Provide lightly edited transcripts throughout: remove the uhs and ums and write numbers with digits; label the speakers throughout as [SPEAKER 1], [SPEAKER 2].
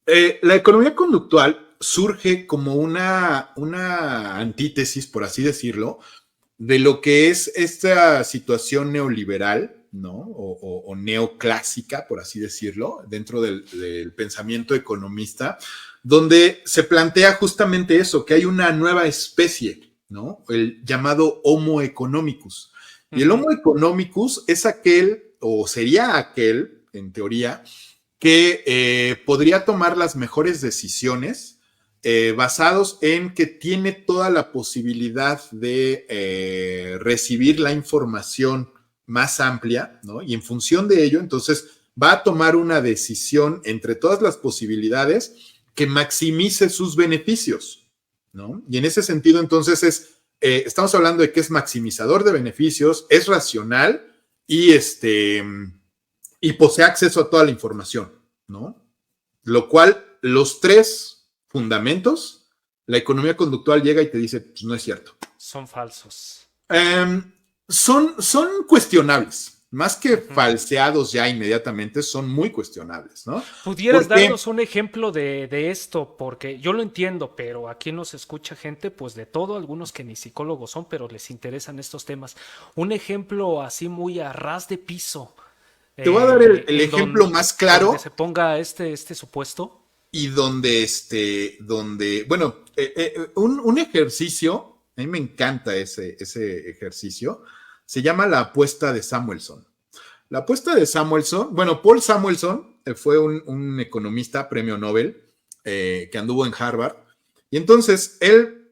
[SPEAKER 1] La economía conductual surge como una antítesis, por así decirlo, de lo que es esta situación neoliberal, ¿no? O neoclásica, por así decirlo, dentro del pensamiento economista, donde se plantea justamente eso, que hay una nueva especie, ¿no? El llamado Homo economicus. Y el
[SPEAKER 2] Ujú.
[SPEAKER 1] Homo economicus es aquel, o sería aquel, en teoría, que podría tomar las mejores decisiones basados en que tiene toda la posibilidad de recibir la información más amplia, ¿no? Y en función de ello, entonces va a tomar una decisión entre todas las posibilidades que maximice sus beneficios, ¿no? Y en ese sentido, entonces, estamos hablando de que es maximizador de beneficios, es racional y y posee acceso a toda la información, ¿no? Lo cual, los tres fundamentos, la economía conductual llega y te dice, pues no es cierto.
[SPEAKER 2] Son falsos.
[SPEAKER 1] Eh, son cuestionables. Más que
[SPEAKER 2] Ujú.
[SPEAKER 1] falseados ya inmediatamente, son muy cuestionables, ¿no?
[SPEAKER 2] ¿Pudieras
[SPEAKER 1] Porque
[SPEAKER 2] darnos un ejemplo de esto? Porque yo lo entiendo, pero aquí nos escucha gente, pues de todo, algunos que ni psicólogos son, pero les interesan estos temas. Un ejemplo así muy a ras de piso,
[SPEAKER 1] te voy a dar el
[SPEAKER 2] en
[SPEAKER 1] ejemplo más
[SPEAKER 2] donde se
[SPEAKER 1] claro
[SPEAKER 2] ponga este supuesto.
[SPEAKER 1] y bueno, un ejercicio, a mí me encanta ese ejercicio, se llama la apuesta de Samuelson. La apuesta de Samuelson, bueno, Paul Samuelson fue un economista, premio Nobel, que anduvo en Harvard, y entonces él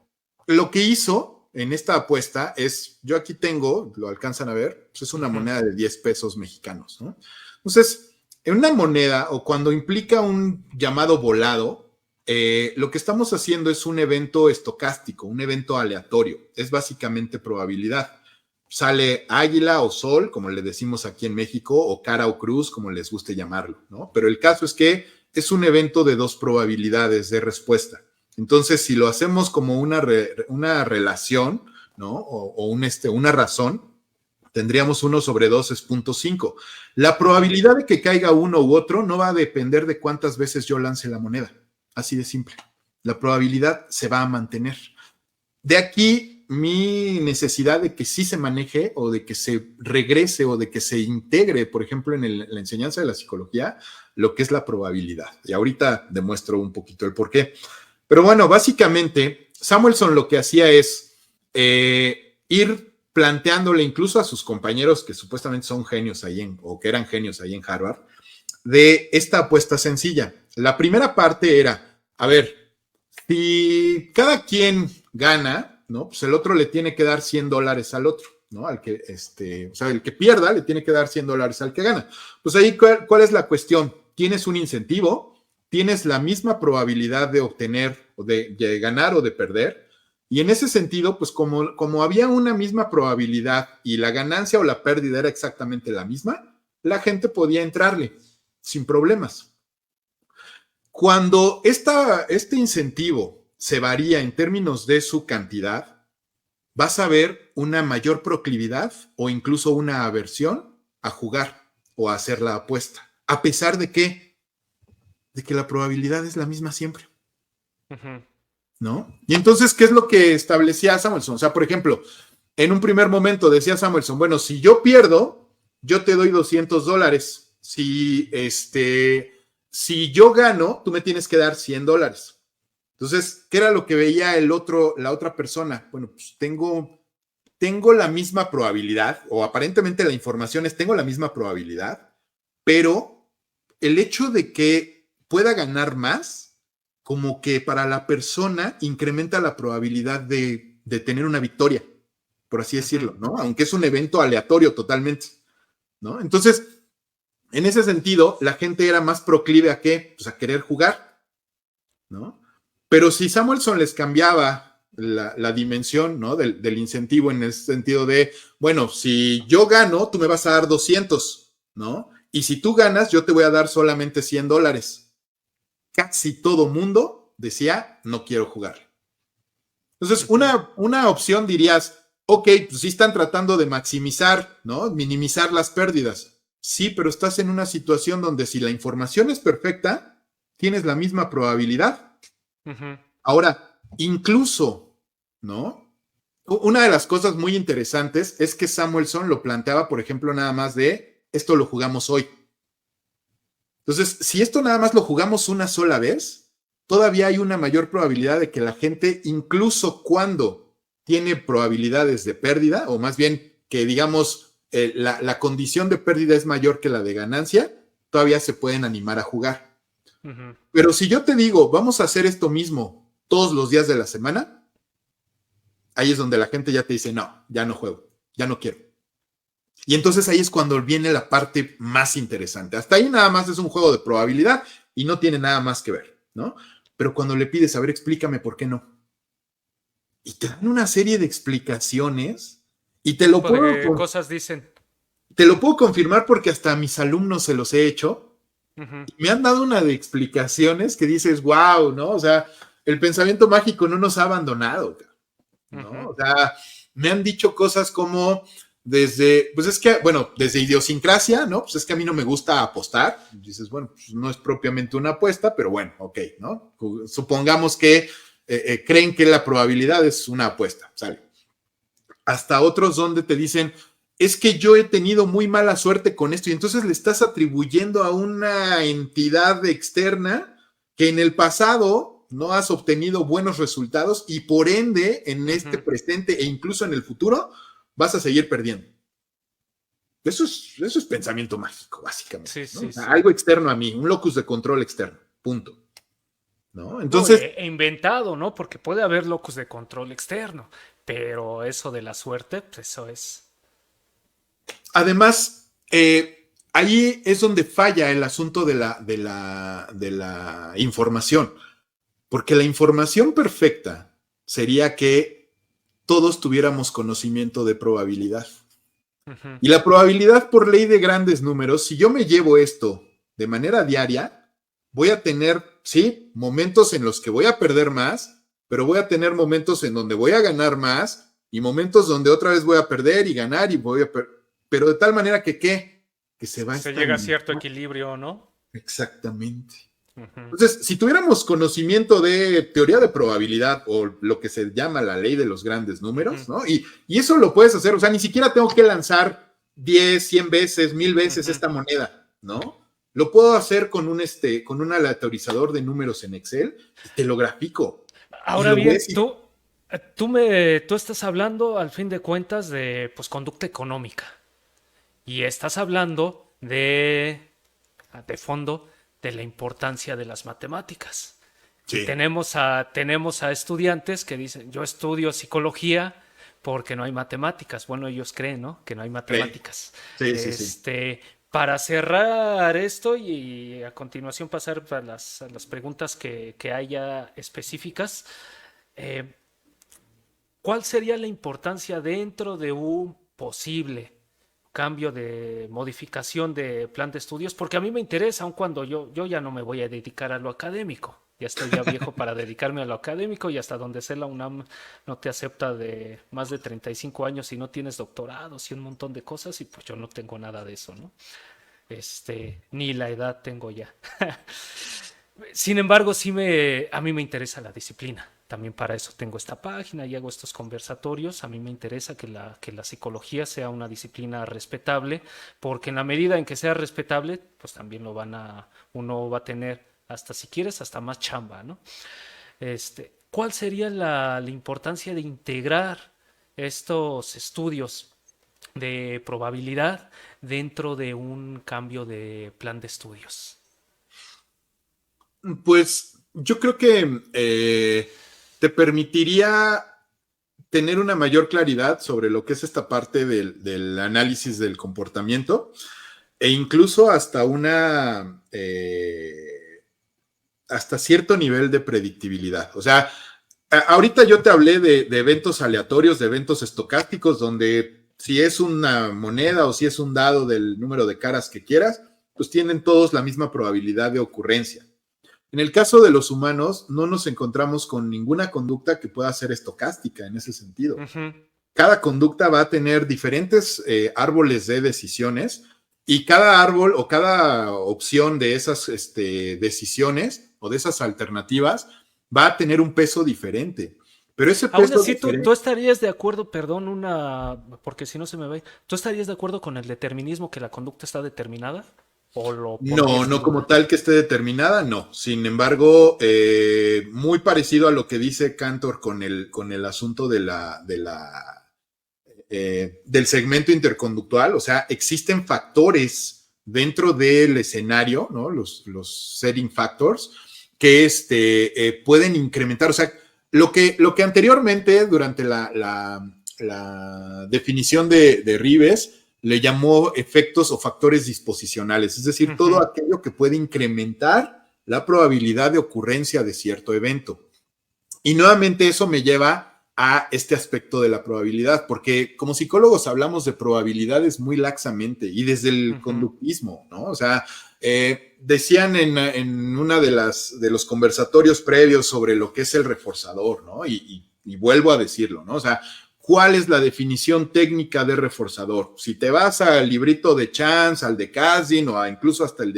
[SPEAKER 1] lo que hizo en esta apuesta es, yo aquí tengo, lo alcanzan a ver, pues es una
[SPEAKER 2] Ujú.
[SPEAKER 1] moneda de 10 pesos mexicanos, ¿no? Entonces, en una moneda o cuando implica un llamado volado, lo que estamos haciendo es un evento estocástico, un evento aleatorio, es básicamente probabilidad. Sale águila o sol, como le decimos aquí en México, o cara o cruz, como les guste llamarlo, ¿no? Pero el caso es que es un evento de dos probabilidades de respuesta. Entonces, si lo hacemos como una relación, ¿no? Una razón, tendríamos 1 sobre 2 es 0.5. La
[SPEAKER 2] Ujú.
[SPEAKER 1] probabilidad de que caiga uno u otro no va a depender de cuántas veces yo lance la moneda. Así de simple. La probabilidad se va a mantener. De aquí mi necesidad de que sí se maneje o de que se regrese o de que se integre, por ejemplo, en la enseñanza de la psicología, lo que es la probabilidad. Y ahorita demuestro un poquito el por qué. Pero bueno, básicamente, Samuelson lo que hacía es ir planteándole incluso a sus compañeros que supuestamente son genios ahí o que eran genios ahí en Harvard, de esta apuesta sencilla. La primera parte era, a ver, si cada quien gana, ¿no? Pues el otro le tiene que dar $100 al otro, ¿no? O sea, el que pierda le tiene que dar $100 al que gana. Pues ahí, ¿cuál es la cuestión? Tienes un incentivo, tienes la misma probabilidad de obtener, o de ganar o de perder, y en ese sentido, pues como había una misma probabilidad y la ganancia o la pérdida era exactamente la misma, la gente podía entrarle sin problemas. Cuando este incentivo se varía en términos de su cantidad, vas a ver una mayor proclividad o incluso una aversión a jugar o a hacer la apuesta, a pesar de que la probabilidad es la misma siempre,
[SPEAKER 2] Ujú.
[SPEAKER 1] ¿no? Y entonces, ¿qué es lo que establecía Samuelson? O sea, por ejemplo, en un primer momento decía Samuelson, bueno, si yo pierdo, yo te doy $200. Si yo gano, tú me tienes que dar $100. Entonces, ¿qué era lo que veía la otra persona? Bueno, pues tengo la misma probabilidad, o aparentemente la información es, tengo la misma probabilidad, pero el hecho de que pueda ganar más, como que para la persona incrementa la probabilidad de tener una victoria, por así
[SPEAKER 2] Ujú.
[SPEAKER 1] decirlo, ¿no? Aunque es un evento aleatorio totalmente, ¿no? Entonces, en ese sentido, la gente era más proclive a qué? Pues a querer jugar, ¿no? Pero si Samuelson les cambiaba la dimensión, ¿no? Del incentivo en el sentido de, bueno, si yo gano, tú me vas a dar 200, ¿no? Y si tú ganas, yo te voy a dar solamente $100. Casi todo mundo decía, no quiero jugar. Entonces,
[SPEAKER 2] Ujú.
[SPEAKER 1] una opción dirías, ok, pues sí están tratando de maximizar, ¿no? Minimizar las pérdidas. Sí, pero estás en una situación donde si la información es perfecta, tienes la misma probabilidad.
[SPEAKER 2] Ujú.
[SPEAKER 1] Ahora, incluso, ¿no? Una de las cosas muy interesantes es que Samuelson lo planteaba, por ejemplo, nada más de esto lo jugamos hoy. Entonces, si esto nada más lo jugamos una sola vez, todavía hay una mayor probabilidad de que la gente, incluso cuando tiene probabilidades de pérdida, o más bien que digamos la condición de pérdida es mayor que la de ganancia, todavía se pueden animar a jugar.
[SPEAKER 2] Ujú.
[SPEAKER 1] Pero si yo te digo, vamos a hacer esto mismo todos los días de la semana, ahí es donde la gente ya te dice, no, ya no juego, ya no quiero. Y entonces ahí es cuando viene la parte más interesante. Hasta ahí nada más es un juego de probabilidad y no tiene nada más que ver, ¿no? Pero cuando le pides, a ver, explícame por qué no. Y te dan una serie de explicaciones y
[SPEAKER 2] ¿Qué tipo de cosas dicen?
[SPEAKER 1] te lo puedo confirmar porque hasta a mis alumnos se los he hecho.
[SPEAKER 2] Ujú.
[SPEAKER 1] Me han dado una de explicaciones que dices, wow, ¿no? O sea, el pensamiento mágico no nos ha abandonado, ¿no?
[SPEAKER 2] Ujú.
[SPEAKER 1] O sea, me han dicho cosas como desde, pues es que, bueno, desde idiosincrasia, ¿no? Pues es que a mí no me gusta apostar. Dices, bueno, pues no es propiamente una apuesta, pero bueno, ok, ¿no? Supongamos que creen que la probabilidad es una apuesta, ¿sale? Hasta otros donde te dicen, es que yo he tenido muy mala suerte con esto y entonces le estás atribuyendo a una entidad externa que en el pasado no has obtenido buenos resultados y por ende en este
[SPEAKER 2] Ujú.
[SPEAKER 1] presente e incluso en el futuro vas a seguir perdiendo. Eso es pensamiento mágico, básicamente,
[SPEAKER 2] Sí,
[SPEAKER 1] ¿no?
[SPEAKER 2] sí,
[SPEAKER 1] O sea,
[SPEAKER 2] sí.
[SPEAKER 1] algo externo a mí, un locus de control externo, punto. ¿No?
[SPEAKER 2] No,
[SPEAKER 1] Entonces,
[SPEAKER 2] inventado, ¿no? Porque puede haber locus de control externo, pero eso de la suerte, pues eso es.
[SPEAKER 1] además, ahí es donde falla el asunto de la información, porque la información perfecta sería que todos tuviéramos conocimiento de probabilidad.
[SPEAKER 2] Ujú.
[SPEAKER 1] Y la probabilidad por ley de grandes números, si yo me llevo esto de manera diaria, voy a tener, sí, momentos en los que voy a perder más, pero voy a tener momentos en donde voy a ganar más y momentos donde otra vez voy a perder y ganar y voy a pero de tal manera que ¿qué? Que se va a
[SPEAKER 2] Se llega a
[SPEAKER 1] estabilizar.
[SPEAKER 2] cierto equilibrio, ¿no?
[SPEAKER 1] Exactamente.
[SPEAKER 2] Ujú.
[SPEAKER 1] Entonces, si tuviéramos conocimiento de teoría de probabilidad o lo que se llama la ley de los grandes
[SPEAKER 2] Ujú.
[SPEAKER 1] números, ¿no? Y eso lo puedes hacer, o sea, ni siquiera tengo que lanzar 10, 100 veces, 1000 veces
[SPEAKER 2] Ujú.
[SPEAKER 1] esta moneda, ¿no? Lo puedo hacer con un aleatorizador de números en Excel y te lo grafico. Y
[SPEAKER 2] Ahora
[SPEAKER 1] lo
[SPEAKER 2] bien,
[SPEAKER 1] ves y
[SPEAKER 2] tú estás hablando al fin de cuentas de pues conducta económica y estás hablando de fondo de la importancia de las matemáticas. Y
[SPEAKER 1] sí,
[SPEAKER 2] tenemos a estudiantes que dicen, yo estudio psicología porque no hay matemáticas. Bueno, ellos creen, ¿no? Que no hay matemáticas.
[SPEAKER 1] sí, sí, sí.
[SPEAKER 2] Para cerrar esto y a continuación pasar a las preguntas que haya específicas, eh, ¿cuál sería la importancia dentro de un posible cambio de modificación de plan de estudios? Porque a mí me interesa, aun cuando yo ya no me voy a dedicar a lo académico. Ya estoy ya viejo para dedicarme a lo académico y hasta donde sé la UNAM no te acepta de más de 35 años si no tienes doctorados y un montón de cosas y pues yo no tengo nada de eso, ¿no? Ni la edad tengo ya. Sin embargo, a mí me interesa la disciplina. También para eso tengo esta página y hago estos conversatorios. A mí me interesa que la psicología sea una disciplina respetable, porque en la medida en que sea respetable, pues también uno va a tener, hasta si quieres, hasta más chamba, ¿no? ¿Cuál sería la importancia de integrar estos estudios de probabilidad dentro de un cambio de plan de estudios?
[SPEAKER 1] Pues yo creo que te permitiría tener una mayor claridad sobre lo que es esta parte del análisis del comportamiento e incluso hasta cierto nivel de predictibilidad. O sea, ahorita yo te hablé de eventos aleatorios, de eventos estocásticos, donde si es una moneda o si es un dado del número de caras que quieras, pues tienen todos la misma probabilidad de ocurrencia. En el caso de los humanos, no nos encontramos con ninguna conducta que pueda ser estocástica en ese sentido.
[SPEAKER 2] Ujú.
[SPEAKER 1] Cada conducta va a tener diferentes árboles de decisiones y cada árbol o cada opción de esas decisiones o de esas alternativas va a tener un peso diferente. Pero ese
[SPEAKER 2] Aún
[SPEAKER 1] peso
[SPEAKER 2] así,
[SPEAKER 1] diferente...
[SPEAKER 2] tú estarías de acuerdo, perdón, porque si no se me va a ir, ¿tú estarías de acuerdo con el determinismo que la conducta está determinada? ¿O lo
[SPEAKER 1] No,
[SPEAKER 2] pondrías en
[SPEAKER 1] no como
[SPEAKER 2] duda?
[SPEAKER 1] tal que esté determinada, no. Sin embargo, muy parecido a lo que dice Cantor con el asunto del segmento interconductual, o sea, existen factores dentro del escenario, ¿no? Los setting factors, que pueden incrementar, o sea, lo que anteriormente, durante la definición de Rives, le llamó efectos o factores disposicionales, es decir, todo aquello que puede incrementar la probabilidad de ocurrencia de cierto evento. Y nuevamente eso me lleva a este aspecto de la probabilidad, porque como psicólogos hablamos de probabilidades muy laxamente y desde el conductismo, ¿no? O sea, decían en una de los conversatorios previos sobre lo que es el reforzador, ¿no? Y vuelvo a decirlo, ¿no? O sea, ¿cuál es la definición técnica de reforzador? Si te vas al librito de Chance, al de Kasdan o incluso hasta el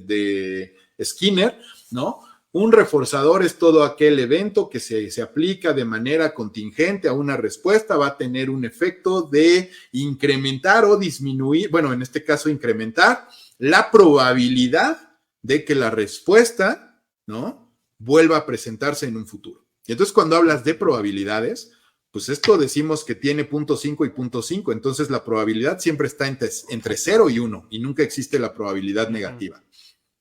[SPEAKER 1] de Skinner, ¿no? Un reforzador es todo aquel evento que se aplica de manera contingente a una respuesta, va a tener un efecto de incrementar o disminuir, bueno, en este caso incrementar la probabilidad de que la respuesta, ¿no? Vuelva a presentarse en un futuro. Y entonces cuando hablas de probabilidades, pues esto decimos que tiene 0.5 y 0.5, entonces la probabilidad siempre está entre 0 y 1 y nunca existe la probabilidad negativa.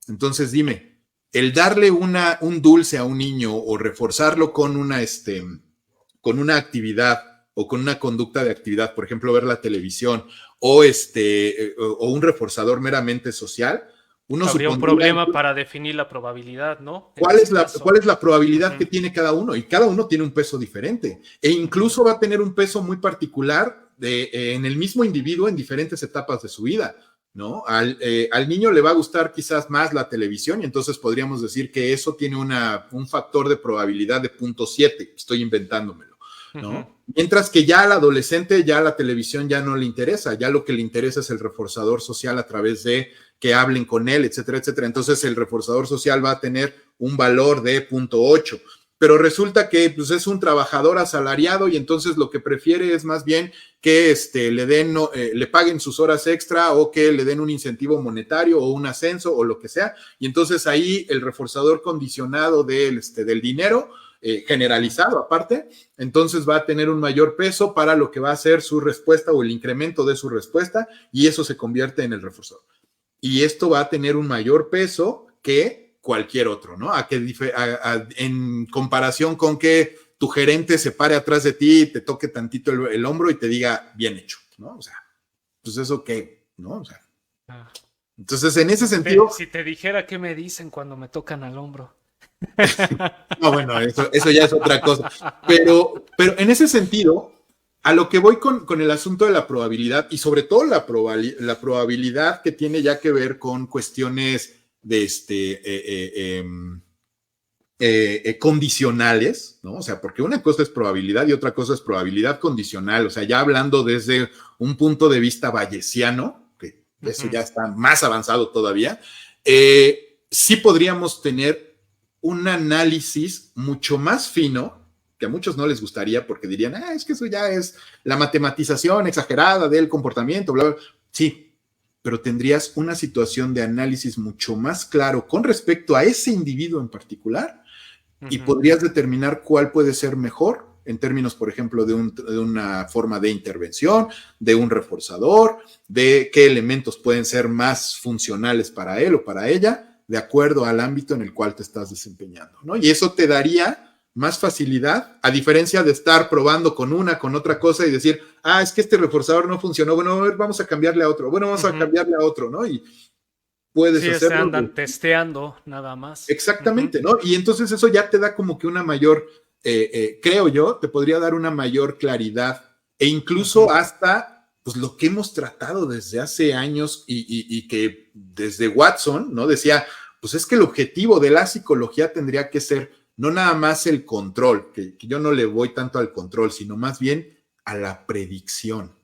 [SPEAKER 1] Entonces dime, el darle un dulce a un niño o reforzarlo con una actividad o con una conducta de actividad, por ejemplo, ver la televisión o un reforzador meramente social, uno
[SPEAKER 2] Habría un
[SPEAKER 1] supondría...
[SPEAKER 2] problema para definir la probabilidad, ¿no? En
[SPEAKER 1] ¿Cuál
[SPEAKER 2] ese
[SPEAKER 1] es
[SPEAKER 2] caso.
[SPEAKER 1] la probabilidad que tiene cada uno? Y cada uno tiene un peso diferente. E incluso va a tener un peso muy particular en el mismo individuo en diferentes etapas de su vida, ¿no? Al niño le va a gustar quizás más la televisión y entonces podríamos decir que eso tiene un factor de probabilidad de 0.7. Estoy inventándomelo, ¿no? Mientras que ya al adolescente, ya la televisión ya no le interesa, ya lo que le interesa es el reforzador social a través de que hablen con él, etcétera, etcétera. Entonces el reforzador social va a tener un valor de 0.8, pero resulta que pues, es un trabajador asalariado y entonces lo que prefiere es más bien que le paguen sus horas extra o que le den un incentivo monetario o un ascenso o lo que sea. Y entonces ahí el reforzador condicionado del dinero, generalizado aparte, entonces va a tener un mayor peso para lo que va a ser su respuesta o el incremento de su respuesta y eso se convierte en el reforzador. Y esto va a tener un mayor peso que cualquier otro, ¿no? En comparación con que tu gerente se pare atrás de ti, te toque tantito el hombro y te diga, bien hecho, ¿no? O sea, pues eso qué, ¿no? O sea, entonces en ese sentido...
[SPEAKER 2] Si te dijera qué me dicen cuando me tocan al hombro.
[SPEAKER 1] No, bueno, eso ya es otra cosa. Pero en ese sentido, a lo que voy con el asunto de la probabilidad y sobre todo la probabilidad que tiene ya que ver con cuestiones de condicionales, ¿no? O sea, porque una cosa es probabilidad y otra cosa es probabilidad condicional, o sea, ya hablando desde un punto de vista bayesiano, que eso ya está más avanzado todavía, sí podríamos tener un análisis mucho más fino, que a muchos no les gustaría porque dirían, es que eso ya es la matematización exagerada del comportamiento, bla, bla. Sí, pero tendrías una situación de análisis mucho más claro con respecto a ese individuo en particular y podrías determinar cuál puede ser mejor en términos, por ejemplo, de una forma de intervención, de un reforzador, de qué elementos pueden ser más funcionales para él o para ella, de acuerdo al ámbito en el cual te estás desempeñando, ¿no? Y eso te daría más facilidad, a diferencia de estar probando con otra cosa y decir, es que este reforzador no funcionó, bueno, a ver, vamos a cambiarle a otro, bueno, vamos a cambiarle a otro, ¿no? Y puedes
[SPEAKER 2] Sí, se
[SPEAKER 1] hacerlo.
[SPEAKER 2] andan testeando nada más.
[SPEAKER 1] Exactamente, ¿no? Y entonces eso ya te da como que una mayor, creo yo, te podría dar una mayor claridad e incluso hasta pues lo que hemos tratado desde hace años y que desde Watson, ¿no? Decía, pues es que el objetivo de la psicología tendría que ser no nada más el control, que yo no le voy tanto al control, sino más bien a la predicción.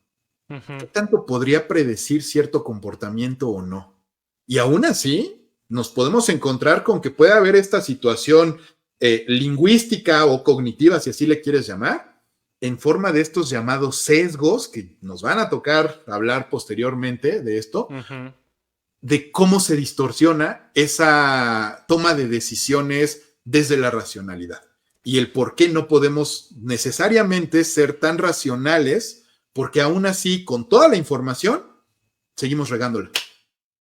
[SPEAKER 1] ¿Qué tanto podría predecir cierto comportamiento o no? Y aún así, nos podemos encontrar con que puede haber esta situación lingüística o cognitiva, si así le quieres llamar, en forma de estos llamados sesgos, que nos van a tocar hablar posteriormente de esto, de cómo se distorsiona esa toma de decisiones desde la racionalidad y el por qué no podemos necesariamente ser tan racionales, porque aún así, con toda la información, seguimos regándola.